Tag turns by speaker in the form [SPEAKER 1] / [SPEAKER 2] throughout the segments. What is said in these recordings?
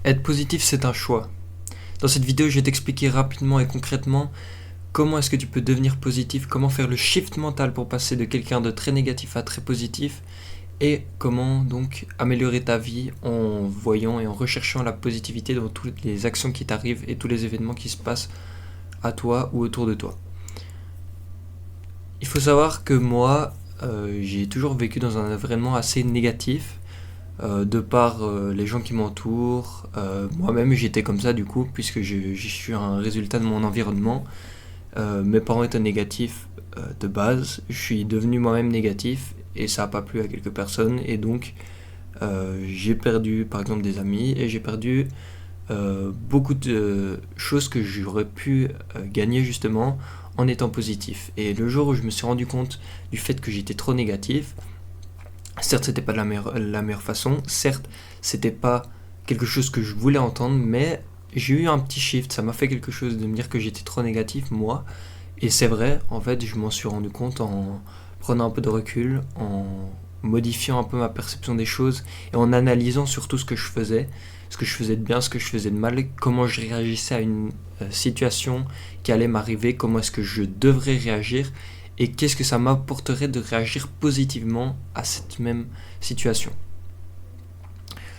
[SPEAKER 1] Être positif, c'est un choix. Dans cette vidéo, je vais t'expliquer rapidement et concrètement comment est-ce que tu peux devenir positif, comment faire le shift mental pour passer de quelqu'un de très négatif à très positif, et comment donc améliorer ta vie en voyant et en recherchant la positivité dans toutes les actions qui t'arrivent et tous les événements qui se passent à toi ou autour de toi. Il faut savoir que moi, j'ai toujours vécu dans un environnement assez négatif, de par les gens qui m'entourent. Moi-même j'étais comme ça du coup, puisque je suis un résultat de mon environnement. Mes parents étaient négatifs de base, je suis devenu moi-même négatif et ça n'a pas plu à quelques personnes, et donc j'ai perdu par exemple des amis, et j'ai perdu beaucoup de choses que j'aurais pu gagner justement en étant positif. Et le jour où je me suis rendu compte du fait que j'étais trop négatif, certes, c'était pas de la meilleure façon, certes, c'était pas quelque chose que je voulais entendre, mais j'ai eu un petit shift, ça m'a fait quelque chose de me dire que j'étais trop négatif, moi. Et c'est vrai, en fait, je m'en suis rendu compte en prenant un peu de recul, en modifiant un peu ma perception des choses et en analysant surtout ce que je faisais de bien, ce que je faisais de mal, comment je réagissais à une situation qui allait m'arriver, comment est-ce que je devrais réagir et qu'est-ce que ça m'apporterait de réagir positivement à cette même situation.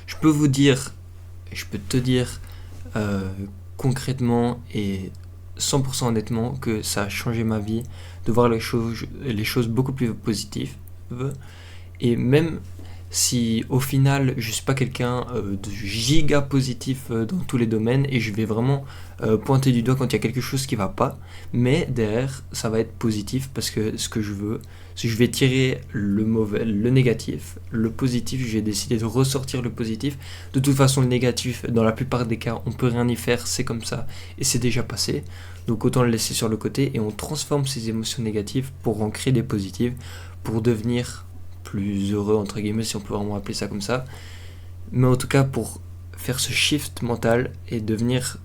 [SPEAKER 1] Je peux vous dire, je peux te dire euh, concrètement et 100% honnêtement que ça a changé ma vie de voir les choses beaucoup plus positives. Et même si au final je suis pas quelqu'un de giga positif dans tous les domaines, et je vais vraiment pointer du doigt quand il y a quelque chose qui va pas, mais derrière ça va être positif parce que ce que je veux, c'est que je vais tirer le mauvais, le négatif, le positif, je vais décider de ressortir le positif. De toute façon, le négatif, dans la plupart des cas, on peut rien y faire, c'est comme ça et c'est déjà passé. Donc autant le laisser sur le côté, et on transforme ces émotions négatives pour en créer des positives, pour devenir plus heureux, entre guillemets, si on peut vraiment appeler ça comme ça. Mais en tout cas, pour faire ce shift mental et devenir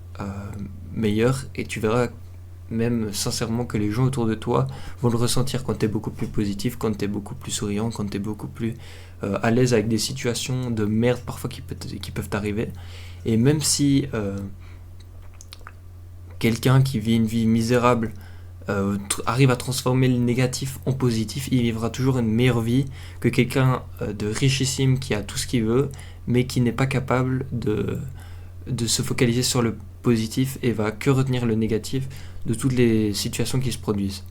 [SPEAKER 1] meilleur, et tu verras même sincèrement que les gens autour de toi vont le ressentir quand tu es beaucoup plus positif, quand tu es beaucoup plus souriant, quand tu es beaucoup plus à l'aise avec des situations de merde parfois qui peuvent t'arriver. Et même si quelqu'un qui vit une vie misérable arrive à transformer le négatif en positif, il vivra toujours une meilleure vie que quelqu'un de richissime qui a tout ce qu'il veut, mais qui n'est pas capable de se focaliser sur le positif et va que retenir le négatif de toutes les situations qui se produisent.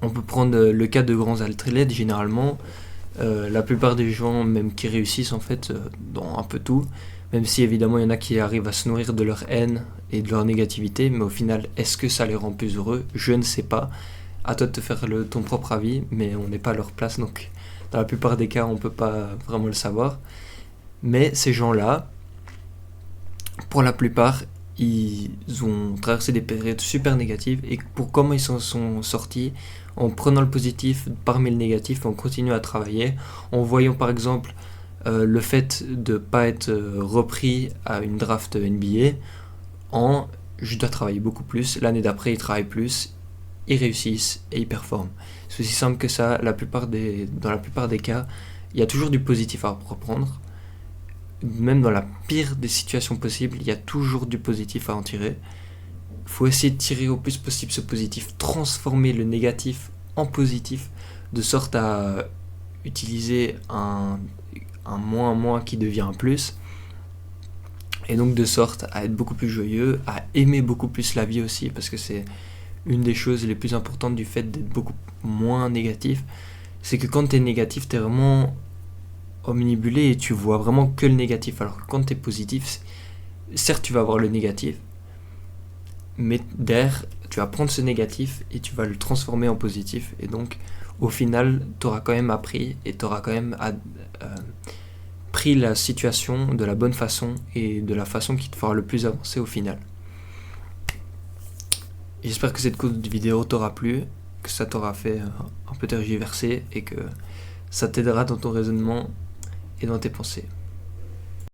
[SPEAKER 1] On peut prendre le cas de grands athlètes, généralement. La plupart des gens, même qui réussissent en fait dans un peu tout, même si évidemment il y en a qui arrivent à se nourrir de leur haine et de leur négativité, mais au final, est-ce que ça les rend plus heureux? Je ne sais pas. À toi de te faire ton propre avis, mais on n'est pas à leur place, donc dans la plupart des cas, on ne peut pas vraiment le savoir. Mais ces gens-là, pour la plupart, ils ont traversé des périodes super négatives, et pour comment ils s'en sont sortis, en prenant le positif parmi le négatif, en continuant à travailler, en voyant par exemple le fait de ne pas être repris à une draft NBA en je dois travailler beaucoup plus, l'année d'après ils travaillent plus, ils réussissent et ils performent. C'est aussi simple que ça. Dans la plupart des cas, il y a toujours du positif à reprendre. Même dans la pire des situations possibles, il y a toujours du positif à en tirer. Il faut essayer de tirer au plus possible ce positif, transformer le négatif en positif, de sorte à utiliser un moins qui devient un plus, et donc de sorte à être beaucoup plus joyeux, à aimer beaucoup plus la vie aussi, parce que c'est une des choses les plus importantes du fait d'être beaucoup moins négatif, c'est que quand t'es négatif, t'es vraiment omnibulé et tu vois vraiment que le négatif, alors que quand t'es positif, certes tu vas voir le négatif, mais derrière, tu vas prendre ce négatif et tu vas le transformer en positif, et donc au final, t'auras quand même appris et t'auras quand même pris la situation de la bonne façon et de la façon qui te fera le plus avancer au final. J'espère que cette courte vidéo t'aura plu, que ça t'aura fait un peu tergiverser et que ça t'aidera dans ton raisonnement et dans tes pensées.